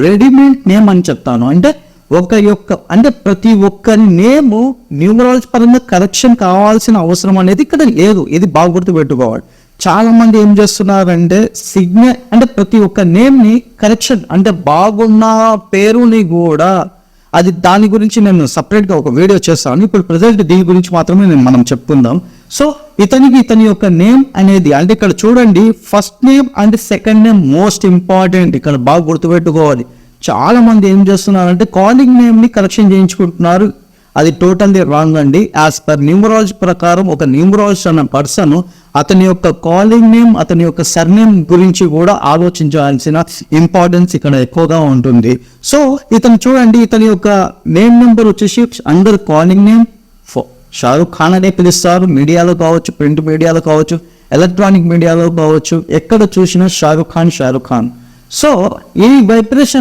Readymade name అని చెప్తాను. అంటే ప్రతి ఒక్కరి నేమ్ న్యూమరాలజీ పరంగా కరెక్షన్ కావాల్సిన అవసరం అనేది ఇక్కడ లేదు. ఇది బాగా గుర్తుపెట్టుకోవాలి. చాలా మంది ఏం చేస్తున్నారంటే సిగ్నల్ అంటే ప్రతి ఒక్క నేమ్ ని కరెక్షన్ అంటే బాగున్న పేరుని కూడా అది దాని గురించి నేను సపరేట్ గా ఒక వీడియో చేస్తాను. ఇప్పుడు ప్రెసెంట్ దీని గురించి మాత్రమే మనం చెప్పుకుందాం. సో ఇతని యొక్క నేమ్ అనేది అంటే ఇక్కడ చూడండి, first name and second name most important. ఇక్కడ బాగా గుర్తుపెట్టుకోవాలి. చాలా మంది ఏం చేస్తున్నారంటే కాలింగ్ నేమ్ ని కరెక్షన్ చేయించుకుంటున్నారు. అది టోటల్లీ రాంగ్ అండి. యాజ్ పర్ న్యూమరాలజీ ప్రకారం ఒక న్యూమరాలజిస్ట్ అన్న పర్సన్ అతని యొక్క కాలింగ్ నేమ్, అతని యొక్క సర్నేమ్ గురించి కూడా ఆలోచించాల్సిన ఇంపార్టెన్స్ ఇక్కడ ఎక్కువగా ఉంటుంది. సో ఇతను చూడండి, ఇతని యొక్క నేమ్ నెంబర్ వచ్చేసి అందరు కాలింగ్ నేమ్ షారుఖ్ ఖాన్ అనే పిలుస్తారు. మీడియాలో కావచ్చు, ప్రింట్ మీడియాలో కావచ్చు, ఎలక్ట్రానిక్ మీడియాలో కావచ్చు, ఎక్కడ చూసినా షారుఖ్ ఖాన్. సో ఈ వైబ్రేషన్